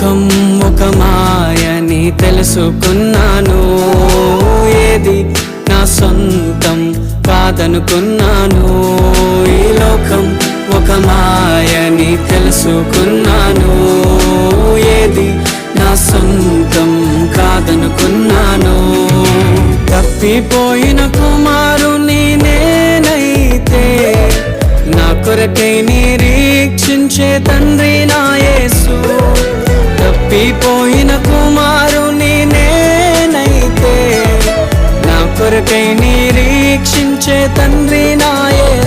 లోకం ఒక మాయని తెలుసుకున్నాను, ఏది నా సొంతం కాదనుకున్నాను. ఈ లోకం ఒక మాయని తెలుసుకున్నాను, ఏది నా సొంతం కాదనుకున్నాను. తప్పిపోయిన కుమారుని నేనైతే నా కొరకై నిరీక్షించే తండ్రి నా యేసు. తప్పిపోయిన కుమారుని నేనైతే నా కొరకై నిరీక్షించే తండ్రి నా యేసు.